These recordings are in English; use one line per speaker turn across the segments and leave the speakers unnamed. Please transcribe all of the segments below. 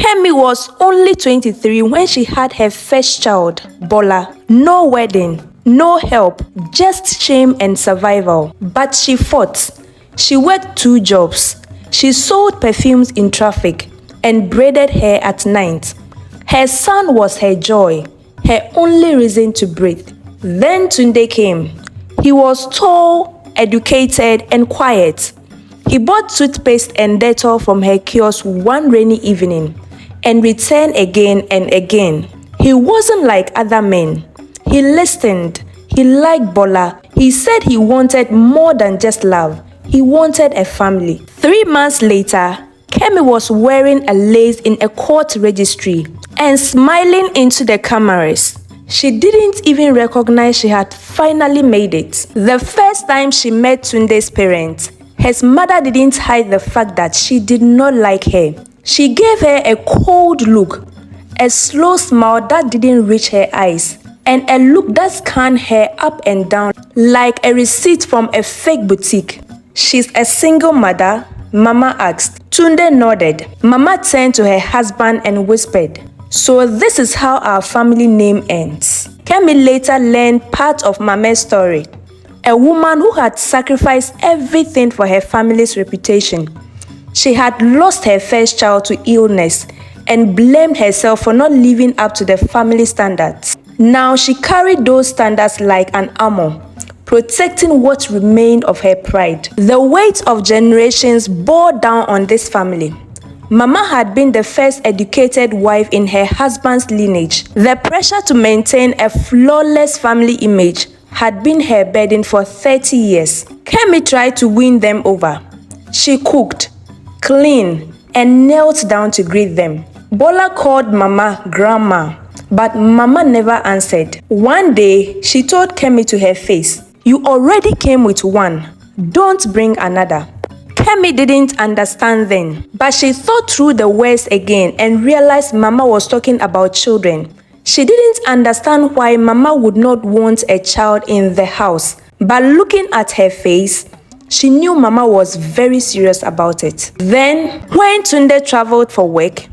Kemi was only 23 when she had her first child, Bola. No wedding, no help, just shame and survival. But she fought. She worked 2 jobs. She sold perfumes in traffic and braided hair at night. Her son was her joy, her only reason to breathe. Then Tunde came. He was tall, educated, and quiet. He bought toothpaste and Dettol from her kiosk one rainy evening and returned again and again. He wasn't like other men. He listened. He liked Bola. He said he wanted more than just love. He wanted a family. 3 months later, Kemi was wearing a lace in a court registry and smiling into the cameras. She didn't even recognize she had finally made it. The first time she met Tunde's parents, his mother didn't hide the fact that she did not like her. She gave her a cold look, a slow smile that didn't reach her eyes, and a look that scanned her up and down like a receipt from a fake boutique. "She's a single mother?" Mama asked. Tunde nodded. Mama turned to her husband and whispered, "So this is how our family name ends." Kemi later learned part of Mama's story. A woman who had sacrificed everything for her family's reputation. She had lost her first child to illness and blamed herself for not living up to the family standards. Now she carried those standards like an armor, protecting what remained of her pride. The weight of generations bore down on this family. Mama had been the first educated wife in her husband's lineage. The pressure to maintain a flawless family image had been her burden for 30 years. Kemi tried to win them over. She cooked, cleaned, and knelt down to greet them. Bola called Mama Grandma, but Mama never answered. One day, she told Kemi to her face, "You already came with one. Don't bring another." Kemi didn't understand then, but she thought through the words again and realized Mama was talking about children. She didn't understand why Mama would not want a child in the house, but looking at her face, she knew Mama was very serious about it. Then, when Tunde traveled for work,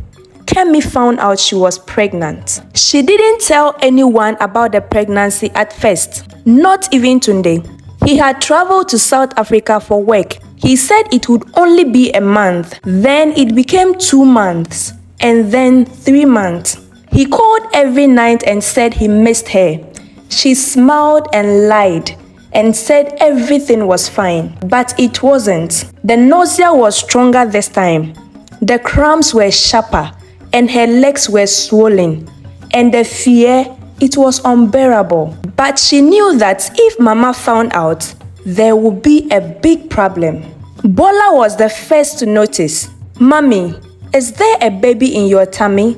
Kemi found out she was pregnant. She didn't tell anyone about the pregnancy at first, not even Tunde. He had traveled to South Africa for work. He said it would only be a month, then it became 2 months, and then 3 months. He called every night and said he missed her. She smiled and lied and said everything was fine, but it wasn't. The nausea was stronger this time. The cramps were sharper and her legs were swollen, and the fear, it was unbearable. But she knew that if Mama found out, there would be a big problem. Bola was the first to notice. "Mommy, is there a baby in your tummy?"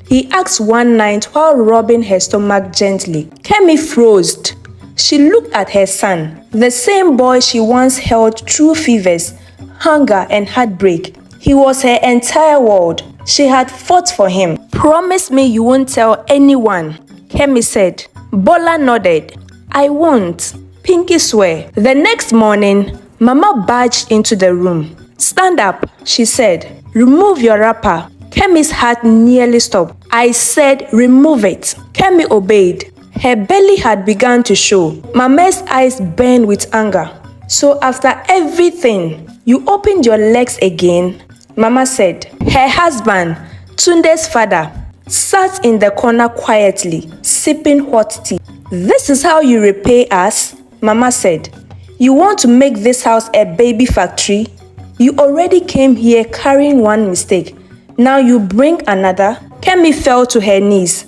He asked one night while rubbing her stomach gently. Kemi froze. She looked at her son, the same boy she once held through fevers, hunger, and heartbreak. He was her entire world. She had fought for him. "Promise me you won't tell anyone," Kemi said. Bola nodded. "I won't." Pinky swore. The next morning, Mama barged into the room. "Stand up," she said. "Remove your wrapper." Kemi's heart nearly stopped. I said, "Remove it." Kemi obeyed. Her belly had begun to show. Mama's eyes burned with anger. "So after everything, you opened your legs again?" Mama said. Her husband, Tunde's father, sat in the corner quietly, sipping hot tea. "This is how you repay us?" Mama said. "You want to make this house a baby factory? You already came here carrying one mistake. Now you bring another?" Kemi fell to her knees.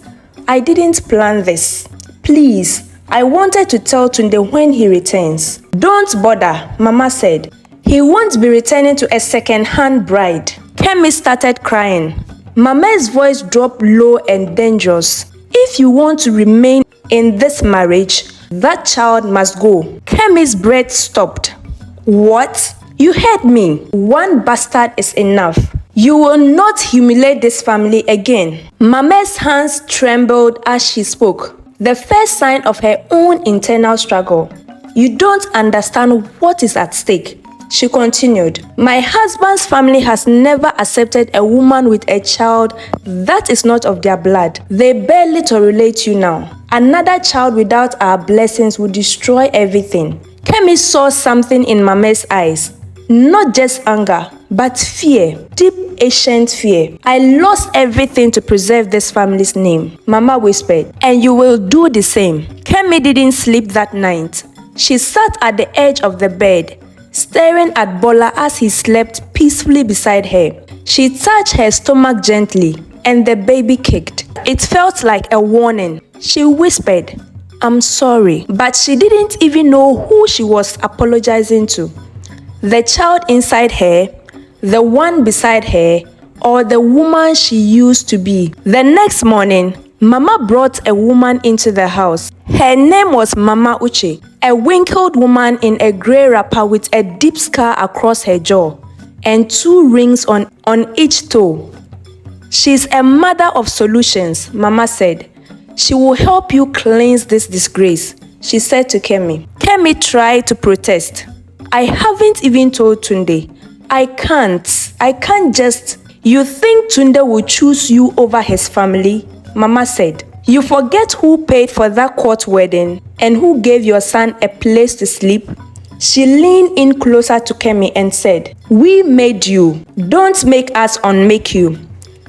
"I didn't plan this. Please, I wanted to tell Tunde when he returns." "Don't bother," Mama said. "He won't be returning to a second-hand bride." Kemi started crying. Mama's voice dropped low and dangerous. "If you want to remain in this marriage, that child must go." Kemi's breath stopped. "What? You heard me. One bastard is enough. You will not humiliate this family again." Mama's hands trembled as she spoke, the first sign of her own internal struggle. "You don't understand what is at stake. She continued, "My husband's family has never accepted a woman with a child that is not of their blood. They barely tolerate you now. Another child without our blessings would destroy everything." Kemi saw something in Mama's eyes. Not just anger, but fear, deep ancient fear. "I lost everything to preserve this family's name," Mama whispered, "and you will do the same." Kemi didn't sleep that night. She sat at the edge of the bed, staring at Bola as he slept peacefully beside her. She touched her stomach gently, and the baby kicked. It felt like a warning. She whispered, "I'm sorry," but she didn't even know who she was apologizing to. The child inside her, the one beside her, or the woman she used to be. The next morning, Mama brought a woman into the house. Her name was Mama Uche, a wrinkled woman in a grey wrapper with a deep scar across her jaw and 2 rings on each toe. "She's a mother of solutions," Mama said. "She will help you cleanse this disgrace," she said to Kemi. Kemi tried to protest. "I haven't even told Tunde. I can't just..." "You think Tunde will choose you over his family?" Mama said. "You forget who paid for that court wedding and who gave your son a place to sleep?" She leaned in closer to Kemi and said, "We made you. Don't make us unmake you.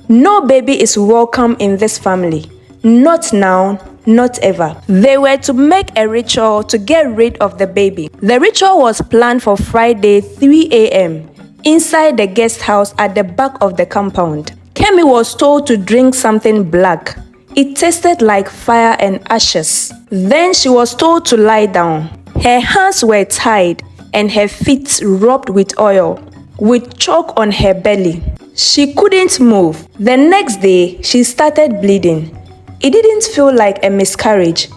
No baby is welcome in this family. Not now, not ever." They were to make a ritual to get rid of the baby. The ritual was planned for Friday 3 a.m. inside the guest house at the back of the compound. Kemi was told to drink something black. It tasted like fire and ashes. Then she was told to lie down. Her hands were tied and her feet rubbed with oil, with chalk on her belly. She couldn't move. The next day, she started bleeding. It didn't feel like a miscarriage.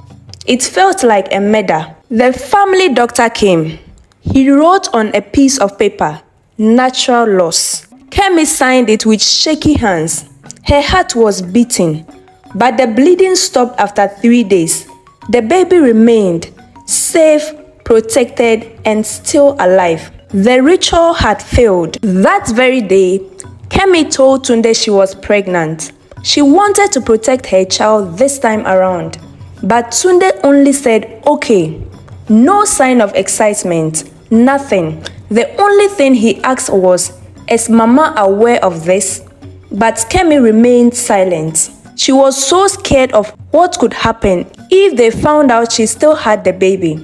It felt like a murder. The family doctor came. He wrote on a piece of paper, "Natural loss." Kemi signed it with shaky hands. Her heart was beating, but the bleeding stopped after 3 days. The baby remained safe, protected, and still alive. The ritual had failed. That very day, Kemi told Tunde she was pregnant. She wanted to protect her child this time around, but Tunde only said, "Okay." No sign of excitement, nothing. The only thing he asked was, "Is Mama aware of this?" But Kemi remained silent. She was so scared of what could happen if they found out she still had the baby.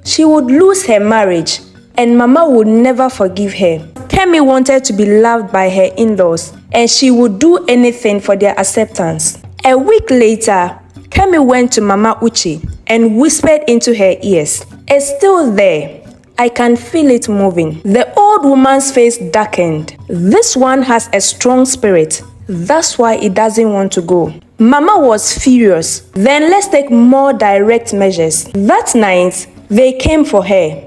She would lose her marriage, and Mama would never forgive her. Kemi wanted to be loved by her in-laws, and she would do anything for their acceptance. A week later, Kemi went to Mama Uche and whispered into her ears, "It's still there. I can feel it moving." The old woman's face darkened. "This one has a strong spirit. That's why it doesn't want to go." Mama was furious. "Then let's take more direct measures." That night, they came for her.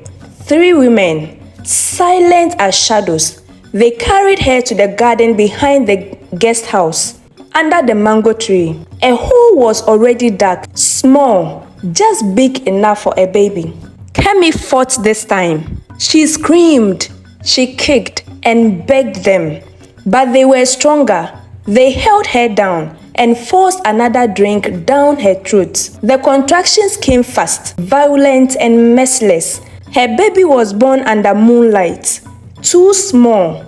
3 women, silent as shadows. They carried her to the garden behind the guest house, under the mango tree. A hole was already dark, small, just big enough for a baby. Kemi fought this time. She screamed, she kicked, and begged them. But they were stronger. They held her down and forced another drink down her throat. The contractions came fast, violent, and merciless. Her baby was born under moonlight. Too small,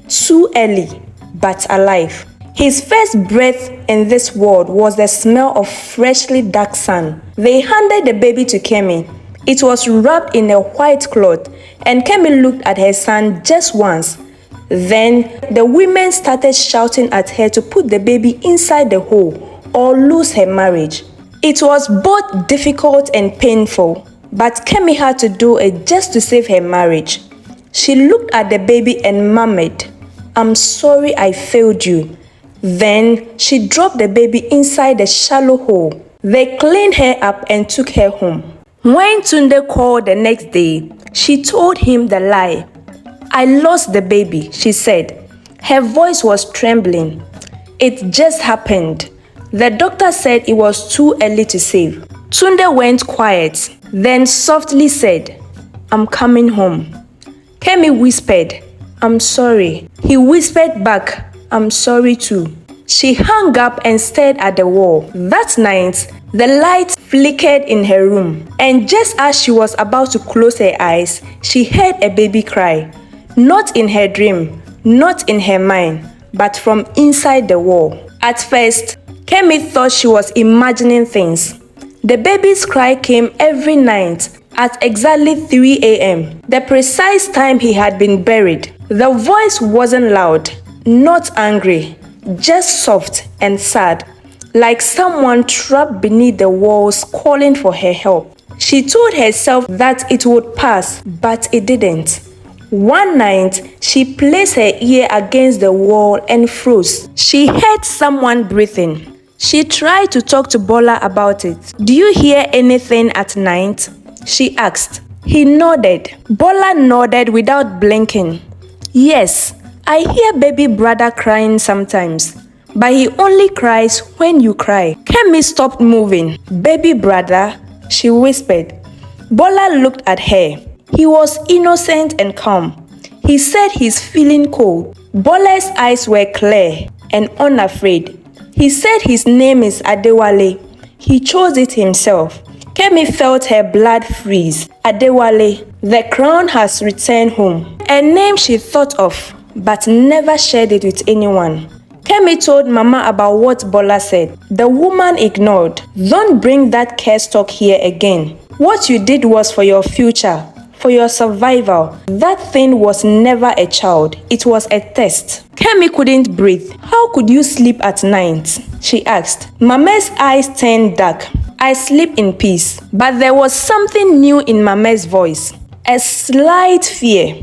too early, but alive. His first breath in this world was the smell of freshly dark sun. They handed the baby to Kemi. It was wrapped in a white cloth, and Kemi looked at her son just once. Then the women started shouting at her to put the baby inside the hole or lose her marriage. It was both difficult and painful, but Kemi had to do it just to save her marriage. She looked at the baby and murmured, "I'm sorry I failed you." Then she dropped the baby inside the shallow hole. They cleaned her up and took her home. When Tunde called the next day, she told him the lie. "I lost the baby," she said. Her voice was trembling. "It just happened. The doctor said it was too early to save." Tunde went quiet, then softly said, "I'm coming home." Kemi whispered, "I'm sorry." He whispered back, "I'm sorry too." She hung up and stared at the wall. That night, the light flickered in her room, and just as she was about to close her eyes, she heard a baby cry. Not in her dream, not in her mind, but from inside the wall. At first, Kemi thought she was imagining things. The baby's cry came every night at exactly 3 a.m., the precise time he had been buried. The voice wasn't loud, not angry, just soft and sad, like someone trapped beneath the walls calling for her help. She told herself that it would pass, but it didn't. One night, she placed her ear against the wall and froze. She heard someone breathing. She tried to talk to Bola about it. "Do you hear anything at night?" she asked. He nodded. Bola nodded without blinking. "Yes, I hear baby brother crying sometimes, but he only cries when you cry." Kemi stopped moving. "Baby brother?" she whispered. Bola looked at her. He was innocent and calm. He said he's feeling cold. Bola's eyes were clear and unafraid. He said his name is Adewale. He chose it himself. Kemi felt her blood freeze. Adewale, the crown has returned home. A name she thought of, but never shared it with anyone. Kemi told Mama about what Bola said. The woman ignored. "Don't bring that curse talk here again. What you did was for your future, for your survival. That thing was never a child. It was a test." Kemi couldn't breathe. "How could you sleep at night?" she asked. Mama's eyes turned dark. "I sleep in peace." But there was something new in Mama's voice. A slight fear.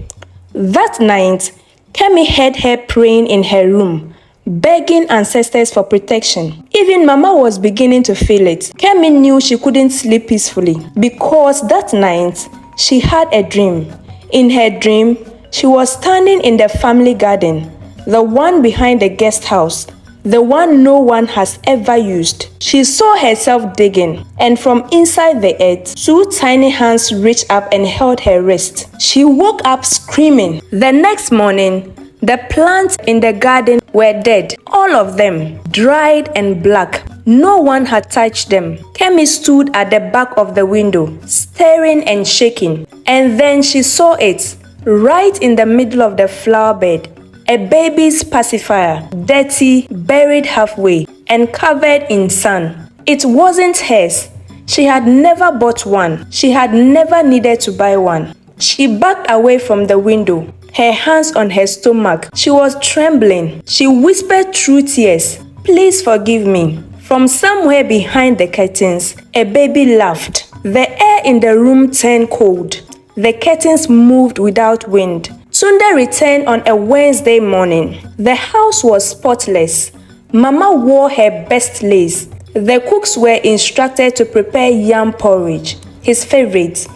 That night, Kemi heard her praying in her room, begging ancestors for protection. Even Mama was beginning to feel it. Kemi knew she couldn't sleep peacefully because that night, she had a dream. In her dream, she was standing in the family garden, the one behind the guest house, the one no one has ever used. She saw herself digging, and from inside the earth, two tiny hands reached up and held her wrist. She woke up screaming. The next morning, the plants in the garden were dead, all of them, dried and black. No one had touched them. Kemi stood at the back of the window, staring and shaking. And then she saw it, right in the middle of the flower bed. A baby's pacifier, dirty, buried halfway, and covered in sand. It wasn't hers. She had never bought one. She had never needed to buy one. She backed away from the window, her hands on her stomach. She was trembling. She whispered through tears, "Please forgive me." From somewhere behind the curtains, a baby laughed. The air in the room turned cold. The curtains moved without wind. Tunde returned on a Wednesday morning. The house was spotless. Mama wore her best lace. The cooks were instructed to prepare yam porridge, his favorite.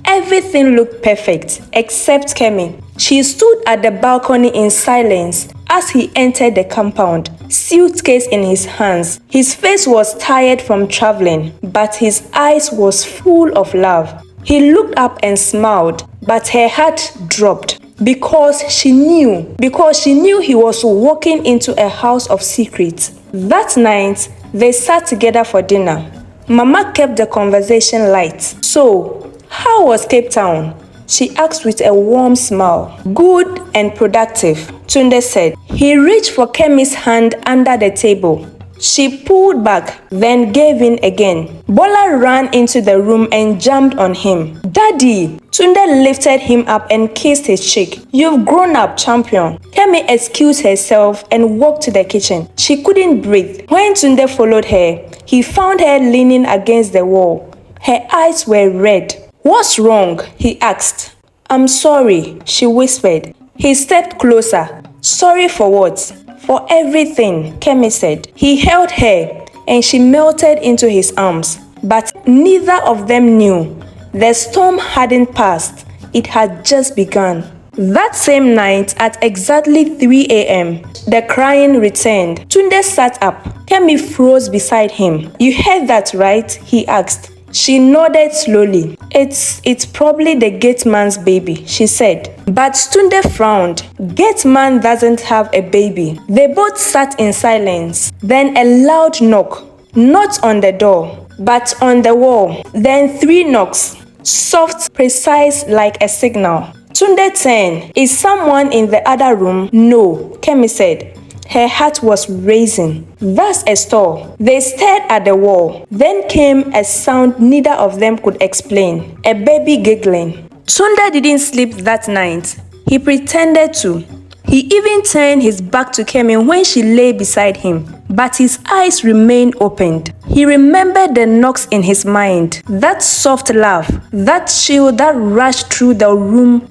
Everything looked perfect, except Kemi. She stood at the balcony in silence as he entered the compound, suitcase in his hands. His face was tired from traveling, but his eyes was full of love. He looked up and smiled, but her heart dropped because she knew he was walking into a house of secrets. That night, they sat together for dinner. Mama kept the conversation light. "So, how was Cape Town?" she asked with a warm smile. "Good and productive," Tunde said. He reached for Kemi's hand under the table. She pulled back, then gave in again. Bola ran into the room and jumped on him. "Daddy!" Tunde lifted him up and kissed his cheek. "You've grown up, champion." Kemi excused herself and walked to the kitchen. She couldn't breathe. When Tunde followed her, he found her leaning against the wall. Her eyes were red. "What's wrong?" he asked. "I'm sorry," she whispered. He stepped closer. "Sorry for what?" "For everything," Kemi said. He held her, and she melted into his arms. But neither of them knew. The storm hadn't passed. It had just begun. That same night, at exactly 3 a.m., the crying returned. Tunde sat up. Kemi froze beside him. "You heard that, right?" he asked. She nodded slowly. It's probably the gate man's baby, she said. But Tunde frowned. Gate man doesn't have a baby. They both sat in silence. Then a loud knock. Not on the door, but on the wall. Then 3 knocks. Soft, precise, like a signal. Tunde turned. Is someone in the other room? No, Kemi said. Her heart was racing. That's a store. They stared at the wall. Then came a sound neither of them could explain. A baby giggling. Tunde didn't sleep that night. He pretended to. He even turned his back to Kemi when she lay beside him, but his eyes remained opened. He remembered the knocks in his mind, that soft laugh, that chill that rushed through the room,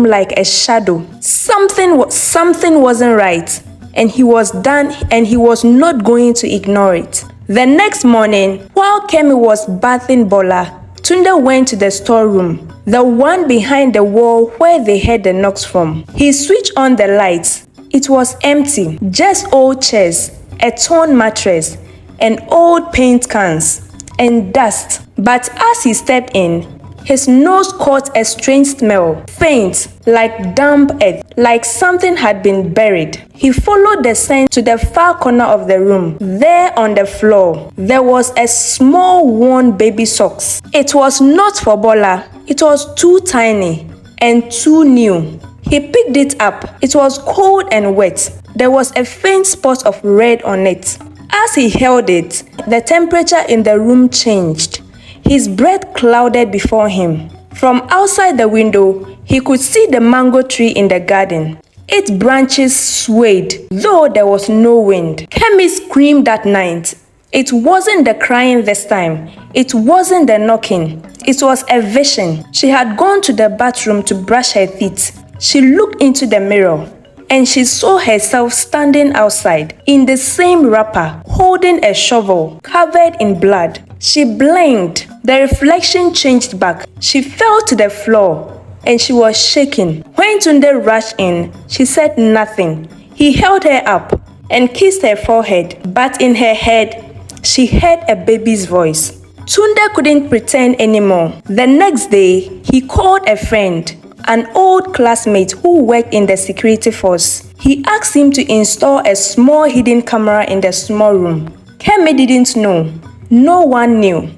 like a shadow. Something wasn't right, and he was done, and he was not going to ignore it. The next morning, while Kemi was bathing Bola, Tunde went to the storeroom, the one behind the wall where they heard the knocks from. He switched on the lights. It was empty, just old chairs, a torn mattress, and old paint cans, and dust. But as he stepped in, his nose caught a strange smell, faint, like damp earth, like something had been buried. He followed the scent to the far corner of the room. There on the floor, there was a small worn baby socks. It was not for Bola. It was too tiny and too new. He picked it up. It was cold and wet. There was a faint spot of red on it. As he held it, the temperature in the room changed. His breath clouded before him. From outside the window, he could see the mango tree in the garden. Its branches swayed, though there was no wind. Kemi screamed that night. It wasn't the crying this time. It wasn't the knocking. It was a vision. She had gone to the bathroom to brush her teeth. She looked into the mirror, and she saw herself standing outside in the same wrapper, holding a shovel covered in blood. She blinked. The reflection changed back. She fell to the floor, and she was shaking. When Tunde rushed in, she said nothing. He held her up and kissed her forehead, but in her head, she heard a baby's voice. Tunde couldn't pretend anymore. The next day, he called a friend, an old classmate who worked in the security force. He asked him to install a small hidden camera in the small room. Kemi didn't know. No one knew.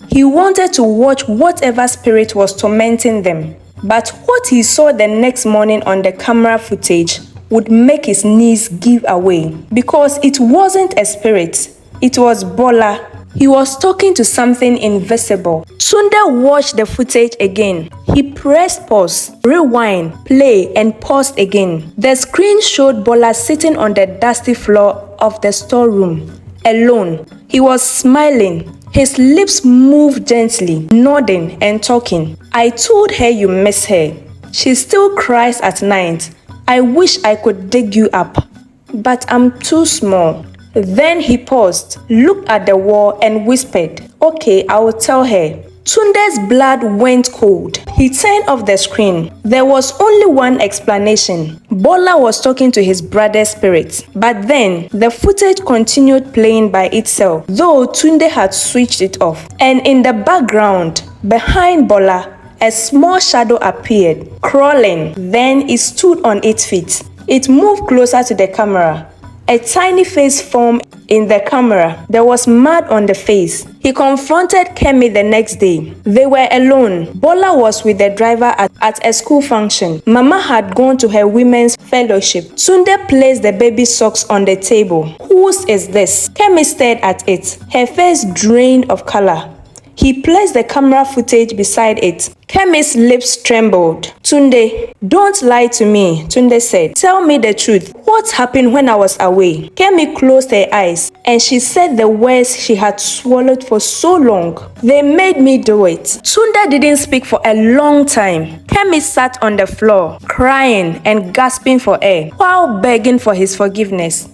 He wanted to watch whatever spirit was tormenting them. But what he saw the next morning on the camera footage would make his knees give away. Because it wasn't a spirit. It was Bola. He was talking to something invisible. Tunde watched the footage again. He pressed pause, rewind, play, and paused again. The screen showed Bola sitting on the dusty floor of the storeroom, alone. He was smiling. His lips moved gently, nodding and talking. I told her you miss her. She still cries at night. I wish I could dig you up, but I'm too small. Then he paused, looked at the wall and whispered, okay, I will tell her. Tunde's blood went cold. He turned off the screen. There was only one explanation. Bola was talking to his brother's spirit. But then, the footage continued playing by itself, though Tunde had switched it off. And in the background, behind Bola, a small shadow appeared, crawling. Then it stood on its feet. It moved closer to the camera. A tiny face formed in the camera. There was mud on the face. He confronted Kemi the next day. They were alone. Bola was with the driver at a school function. Mama had gone to her women's fellowship. Tunde placed the baby socks on the table. Whose is this? Kemi stared at it. Her face drained of color. He placed the camera footage beside it. Kemi's lips trembled. Tunde, don't lie to me, Tunde said. Tell me the truth. What happened when I was away? Kemi closed her eyes and she said the words she had swallowed for so long. They made me do it. Tunde didn't speak for a long time. Kemi sat on the floor, crying and gasping for air, while begging for his forgiveness.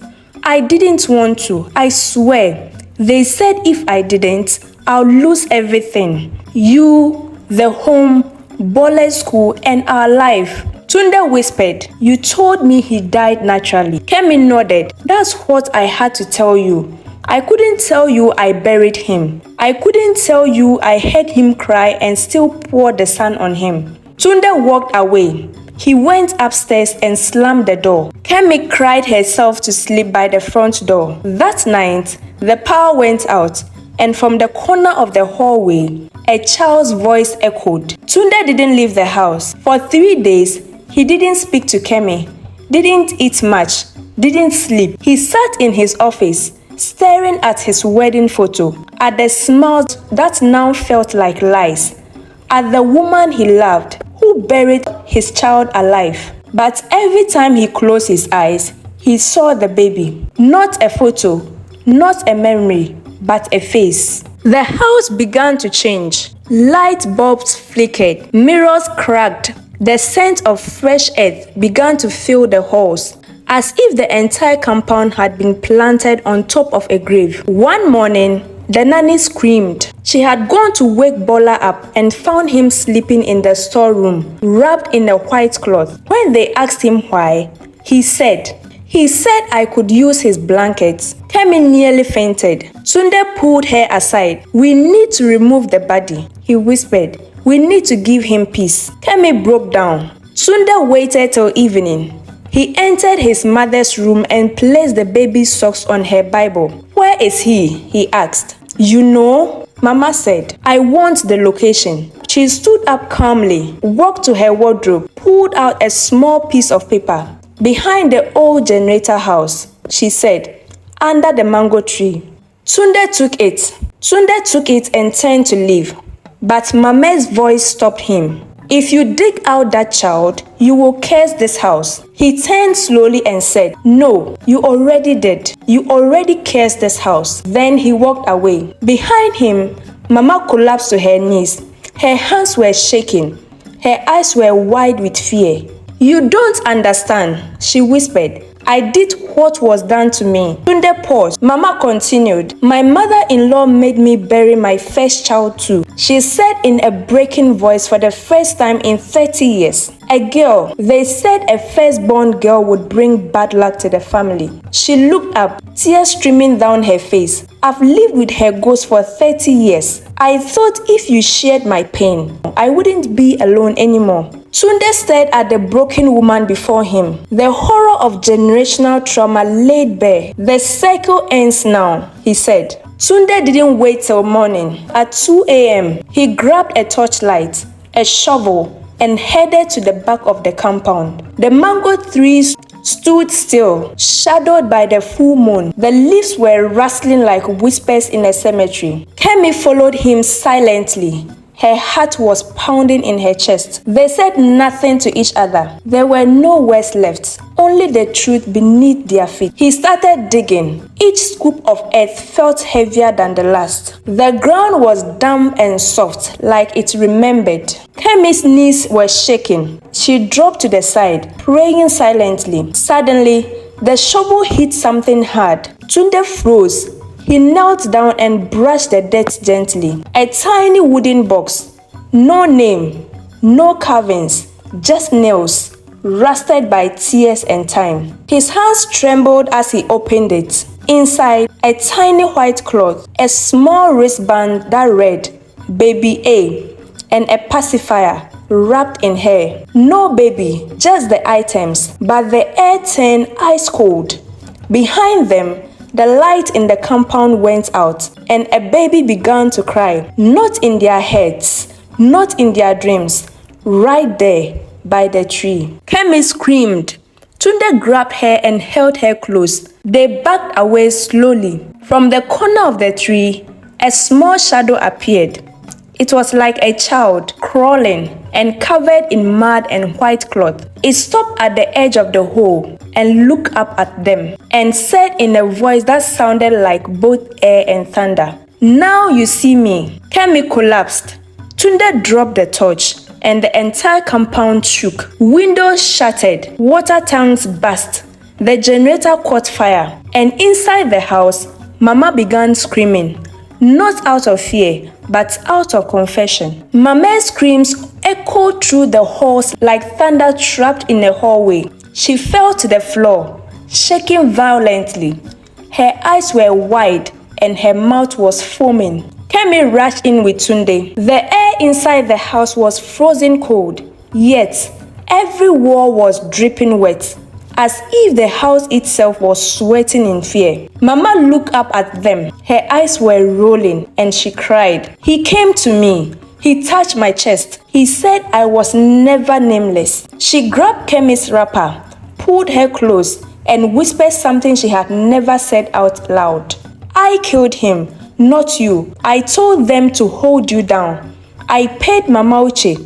I didn't want to, I swear. They said if I didn't, I'll lose everything. You, the home, Bola's school, and our life. Tunde whispered, you told me he died naturally. Kemi nodded. That's what I had to tell you. I couldn't tell you I buried him. I couldn't tell you I heard him cry and still pour the sun on him. Tunde walked away. He went upstairs and slammed the door. Kemi cried herself to sleep by the front door. That night, the power went out, and from the corner of the hallway, a child's voice echoed. Tunde didn't leave the house. For 3 days, he didn't speak to Kemi, didn't eat much, didn't sleep. He sat in his office, staring at his wedding photo, at the smiles that now felt like lies, at the woman he loved, who buried his child alive. But every time he closed his eyes, he saw the baby. Not a photo, not a memory, but a face. The house began to change. Light bulbs flickered, mirrors cracked. The scent of fresh earth began to fill the halls, as if the entire compound had been planted on top of a grave. One morning, the nanny screamed. She had gone to wake Bola up and found him sleeping in the storeroom, wrapped in a white cloth. When they asked him why, he said I could use his blankets. Kemi nearly fainted. Tunde pulled her aside. We need to remove the body, he whispered. We need to give him peace. Kemi broke down. Tunde waited till evening. He entered his mother's room and placed the baby's socks on her Bible. Where is he asked. You know, Mama said. I want the location. She stood up calmly, walked to her wardrobe, pulled out a small piece of paper. Behind the old generator house, she said, under the mango tree. Tunde took it and turned to leave. But Mama's voice stopped him. If you dig out that child, you will curse this house. He turned slowly and said, no, you already did. You already cursed this house. Then he walked away. Behind him, Mama collapsed to her knees. Her hands were shaking. Her eyes were wide with fear. You don't understand, she whispered. I did what was done to me. Tunde paused. Mama continued. My mother-in-law made me bury my first child too. She said in a breaking voice for the first time in 30 years. A girl. They said a firstborn girl would bring bad luck to the family. She looked up, tears streaming down her face. I've lived with her ghost for 30 years. I thought if you shared my pain, I wouldn't be alone anymore. Tunde stared at the broken woman before him. The horror of generational trauma laid bare. The cycle ends now, he said. Tunde didn't wait till morning. At 2 a.m., he grabbed a torchlight, a shovel, and headed to the back of the compound. The mango trees stood still, shadowed by the full moon. The leaves were rustling like whispers in a cemetery. Kemi followed him silently. Her heart was pounding in her chest. They said nothing to each other. There were no words left, only the truth beneath their feet. He started digging. Each scoop of earth felt heavier than the last. The ground was damp and soft, like it remembered. Kemi's knees were shaking. She dropped to the side, praying silently. Suddenly, the shovel hit something hard. Tunde froze. He knelt down and brushed the dirt gently. A tiny wooden box. No name, no carvings, just nails, rusted by tears and time. His hands trembled as he opened it. Inside, a tiny white cloth, a small wristband that read, Baby A, and a pacifier wrapped in hair. No baby, just the items, but the air turned ice cold. Behind them, the light in the compound went out, and a baby began to cry. Not in their heads, not in their dreams, right there by the tree. Kemi screamed. Tunde grabbed her and held her close. They backed away slowly. From the corner of the tree, a small shadow appeared. It was like a child crawling and covered in mud and white cloth. It stopped at the edge of the hole and looked up at them and said in a voice that sounded like both air and thunder, Now you see me. Kemi collapsed. Tunde dropped the torch and the entire compound shook. Windows shattered, water tanks burst, the generator caught fire, and inside the house, Mama began screaming. Not out of fear, but out of confession. Mama's screams echoed through the halls like thunder trapped in a hallway. She fell to the floor, shaking violently. Her eyes were wide, and her mouth was foaming. Kemi rushed in with Tunde. The air inside the house was frozen cold, yet every wall was dripping wet, as if the house itself was sweating in fear. Mama looked up at them. Her eyes were rolling and she cried. He came to me. He touched my chest. He said I was never nameless. She grabbed Kemi's wrapper, pulled her close, and whispered something she had never said out loud. I killed him, not you. I told them to hold you down. I paid Mama Uche.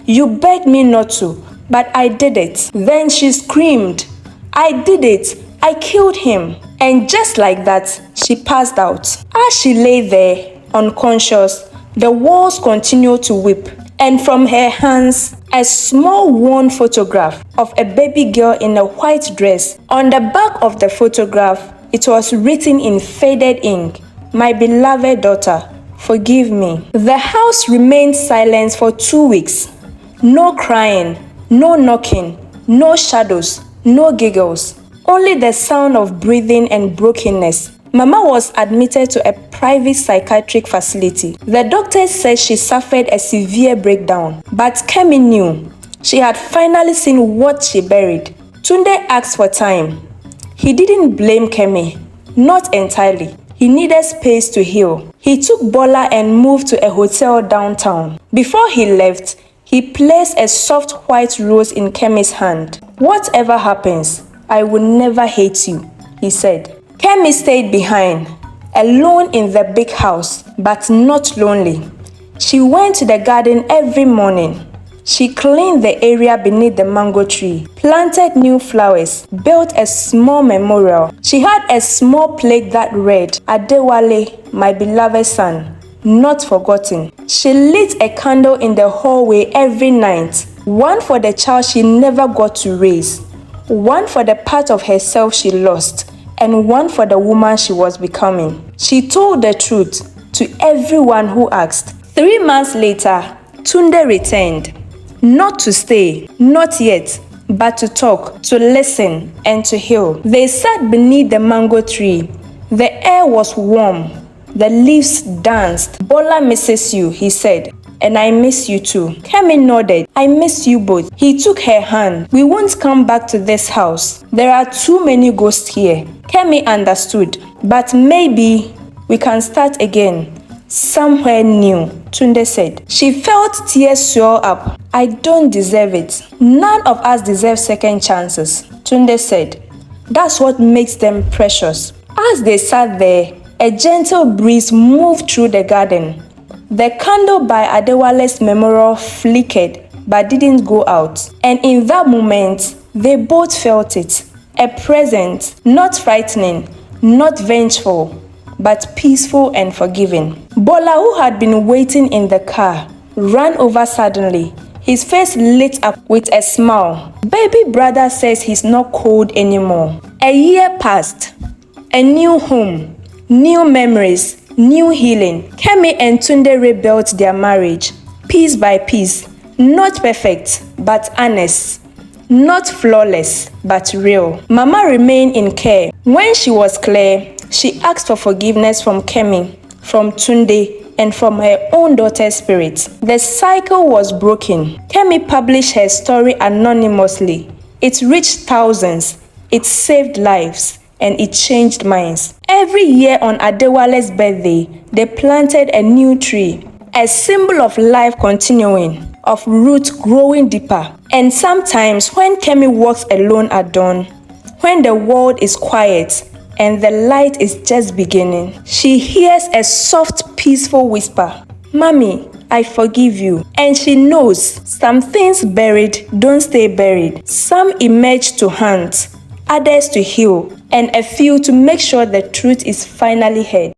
You begged me not to, but I did it. Then she screamed. I did it. I killed him. And just like that, she passed out. As she lay there, unconscious, the walls continued to weep. And from her hands, a small worn photograph of a baby girl in a white dress. On the back of the photograph, it was written in faded ink, "My beloved daughter, forgive me." The house remained silent for 2 weeks. No crying, no knocking, no shadows, no giggles. Only the sound of breathing and brokenness. Mama was admitted to a private psychiatric facility. The doctors said she suffered a severe breakdown, but Kemi knew. She had finally seen what she buried. Tunde asked for time. He didn't blame Kemi, not entirely. He needed space to heal. He took Bola and moved to a hotel downtown. Before he left, he placed a soft white rose in Kemi's hand. "Whatever happens, I will never hate you," he said. Kemi stayed behind, alone in the big house, but not lonely. She went to the garden every morning. She cleaned the area beneath the mango tree, planted new flowers, built a small memorial. She had a small plaque that read, "Adewale, my beloved son, not forgotten." She lit a candle in the hallway every night, one for the child she never got to raise, one for the part of herself she lost, and one for the woman she was becoming. She told the truth to everyone who asked. 3 months later, Tunde returned. Not to stay, not yet, but to talk, to listen, and to heal. They sat beneath the mango tree. The air was warm. The leaves danced. "Bola misses you," he said. "And I miss you too." Kemi nodded. "I miss you both." He took her hand. "We won't come back to this house. There are too many ghosts here." Kemi understood. "But maybe we can start again. Somewhere new," Tunde said. She felt tears swell up. "I don't deserve it. None of us deserve second chances," Tunde said. "That's what makes them precious." As they sat there, a gentle breeze moved through the garden. The candle by Adewale's memorial flickered but didn't go out. And in that moment, they both felt it. A presence, not frightening, not vengeful, but peaceful and forgiving. Bola, who had been waiting in the car, ran over suddenly. His face lit up with a smile. "Baby brother says he's not cold anymore." A year passed. A new home, new memories, new healing. Kemi and Tunde rebuilt their marriage, piece by piece. Not perfect, but honest. Not flawless, but real. Mama remained in care. When she was clear, she asked for forgiveness from Kemi, from Tunde, and from her own daughter's spirit. The cycle was broken. Kemi published her story anonymously. It reached thousands. It saved lives. And it changed minds. Every year on Adewale's birthday, they planted a new tree, a symbol of life continuing, of roots growing deeper. And sometimes when Kemi walks alone at dawn, when the world is quiet and the light is just beginning, she hears a soft, peaceful whisper, "Mommy, I forgive you." And she knows some things buried don't stay buried. Some emerge to haunt, others to heal, and a few to make sure the truth is finally heard.